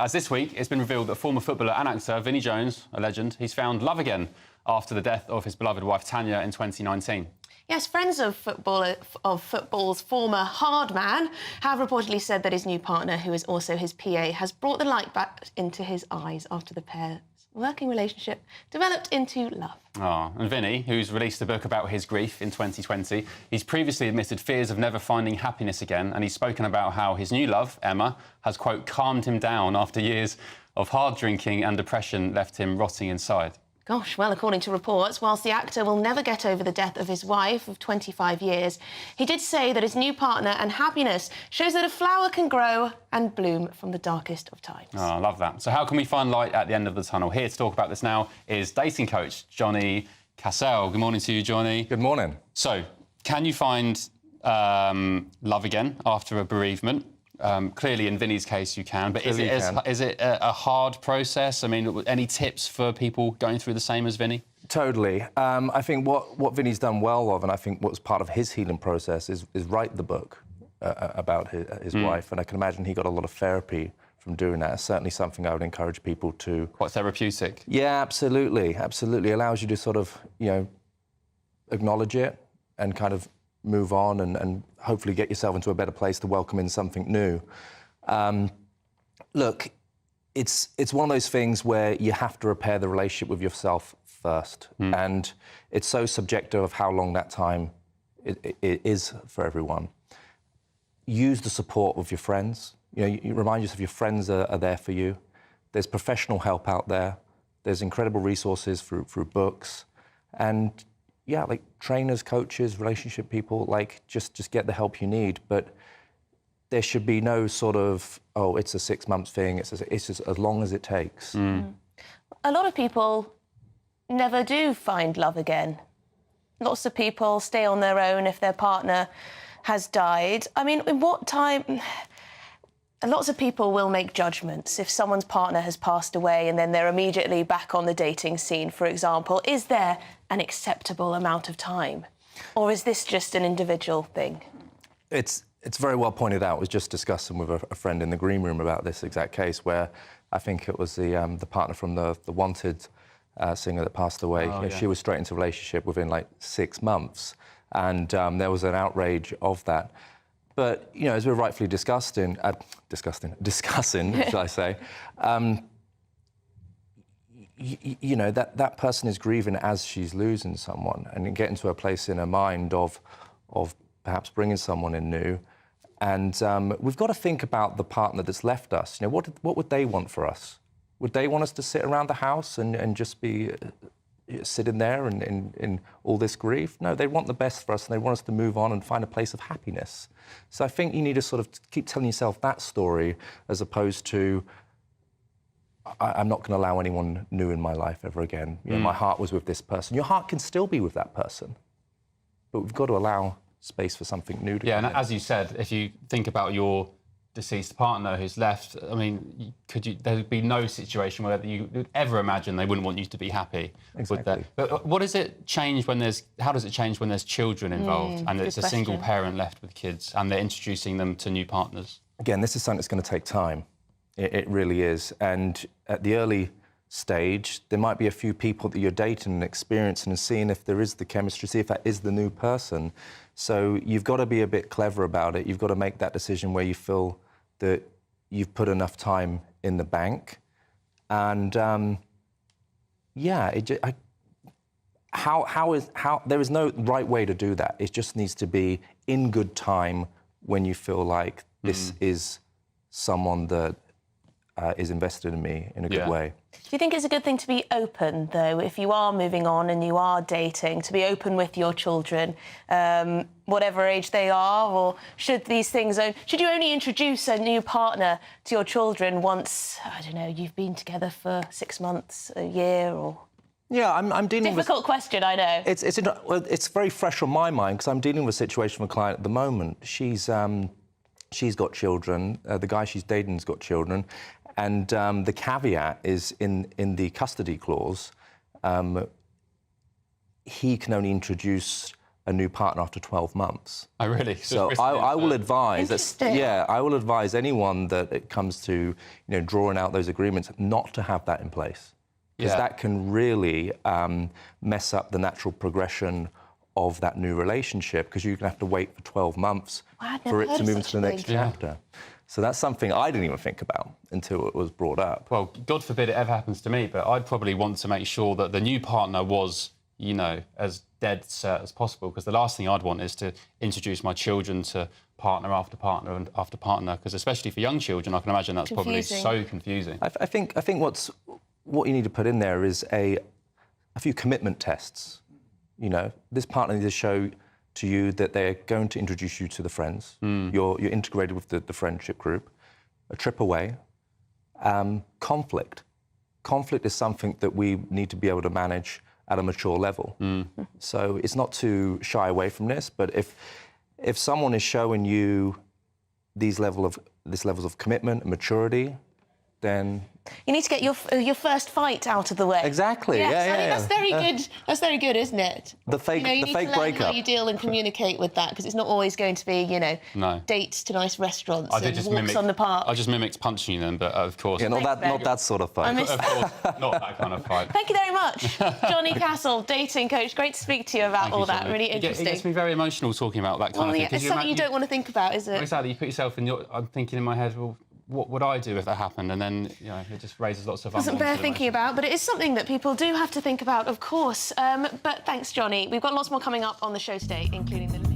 As this week, it's been revealed that former footballer and actor Vinnie Jones, a legend, he's found love again after the death of his beloved wife Tanya in 2019. Yes, friends of football's former hard man have reportedly said that his new partner, who is also his PA, has brought the light back into his eyes after the pair's working relationship developed into love. Oh, and Vinnie, who's released a book about his grief in 2020, he's previously admitted fears of never finding happiness again, and he's spoken about how his new love, Emma, has, quote, calmed him down after years of hard drinking and depression left him rotting inside. Gosh, well, according to reports, whilst the actor will never get over the death of his wife of 25 years, he did say that his new partner and happiness shows that a flower can grow and bloom from the darkest of times. Oh, I love that. So how can we find light at the end of the tunnel? Here to talk about this now is dating coach Johnny Cassell. Good morning to you, Johnny. Good morning. So, can you find love again after a bereavement? Clearly, in Vinnie's case, you can. But is it a hard process? I mean, any tips for people going through the same as Vinnie? Totally. I think what Vinnie's done well of, and I think what's part of his healing process, is write the book about his wife. And I can imagine he got a lot of therapy from doing that. It's certainly something I would encourage people to... Quite therapeutic. Yeah, absolutely. Absolutely. It allows you to sort of, acknowledge it and kind of move on and hopefully get yourself into a better place to welcome in something new. Look, it's one of those things where you have to repair the relationship with yourself first. And it's so subjective of how long that time it is for everyone. Use the support of your friends. You remind yourself your friends are there for you. There's professional help out there. There's incredible resources through books. And yeah, like trainers, coaches, relationship people, like just get the help you need. But there should be no sort of, oh, it's a 6-month thing. It's just as long as it takes. A lot of people never do find love again. Lots of people stay on their own if their partner has died. I mean, in what time... Lots of people will make judgments if someone's partner has passed away and then they're immediately back on the dating scene, for example. Is there an acceptable amount of time? Or is this just an individual thing? It's very well pointed out. I was just discussing with a friend in the green room about this exact case where I think it was the partner from the Wanted singer that passed away. Oh, yeah. She was straight into a relationship within, like, 6 months. And there was an outrage of that. But, as we're rightfully discussing, should I say, that person is grieving as she's losing someone and getting to a place in her mind of perhaps bringing someone in new. And we've got to think about the partner that's left us. What would they want for us? Would they want us to sit around the house and just be sitting there in all this grief? No, they want the best for us and they want us to move on and find a place of happiness. So I think you need to sort of keep telling yourself that story as opposed to, I'm not going to allow anyone new in my life ever again. My heart was with this person. Your heart can still be with that person, but we've got to allow space for something new to come in. As you said, if you think about your deceased partner who's left, I mean, there'd be no situation where you would ever imagine they wouldn't want you to be happy. Exactly. With that. But how does it change when there's children involved and it's a single parent left with kids and they're introducing them to new partners? Again, this is something that's going to take time. It really is. And at the early stage, there might be a few people that you're dating and experiencing and seeing if there is the chemistry, see if that is the new person. So you've got to be a bit clever about it. You've got to make that decision where you feel that you've put enough time in the bank. And there is no right way to do that. It just needs to be in good time when you feel like this is someone that is invested in me in a good way. Do you think it's a good thing to be open, though, if you are moving on and you are dating, to be open with your children, whatever age they are, or should you only introduce a new partner to your children once, I don't know, you've been together for 6 months, a year, or...? Yeah, I'm dealing with... Difficult question, I know. It's very fresh on my mind because I'm dealing with a situation with a client at the moment. She's got children. The guy she's dating's got children. And the caveat is in the custody clause, he can only introduce a new partner after 12 months. Oh, really? So I will advise Interesting. I will advise anyone that it comes to drawing out those agreements not to have that in place, because that can really mess up the natural progression of that new relationship, because you're going to have to wait for 12 months for it to move into the next chapter. So that's something I didn't even think about until it was brought up. Well, God forbid it ever happens to me, but I'd probably want to make sure that the new partner was, as dead set as possible, because the last thing I'd want is to introduce my children to partner after partner and after partner, because especially for young children, I can imagine that's probably so confusing. I think what you need to put in there is a few commitment tests. This partner needs to show to you that they're going to introduce you to the friends. You're integrated with the friendship group. A trip away. Conflict. Conflict is something that we need to be able to manage at a mature level. So it's not to shy away from this, but if someone is showing you these levels of commitment and maturity, then you need to get your first fight out of the way. Exactly. Yes, Yeah. I think that's very good. That's very good, isn't it? The fake, you the need fake to learn breakup. how you deal and communicate with that, because it's not always going to be, No. dates to nice restaurants I did and just walks on the park. I just mimicked punching them, but of course... Yeah, not that sort of fight. Of course, not that kind of fight. Thank you very much, Johnny Cassell, dating coach. Great to speak to you about all that. Really interesting. It gets me very emotional talking about that kind of thing. It's something you don't want to think about, is it? Exactly. You put yourself in I'm thinking in my head, well, what would I do if that happened? And then, it just raises lots of... Doesn't bear thinking about, but it is something that people do have to think about, of course. But thanks, Johnny. We've got lots more coming up on the show today, including the...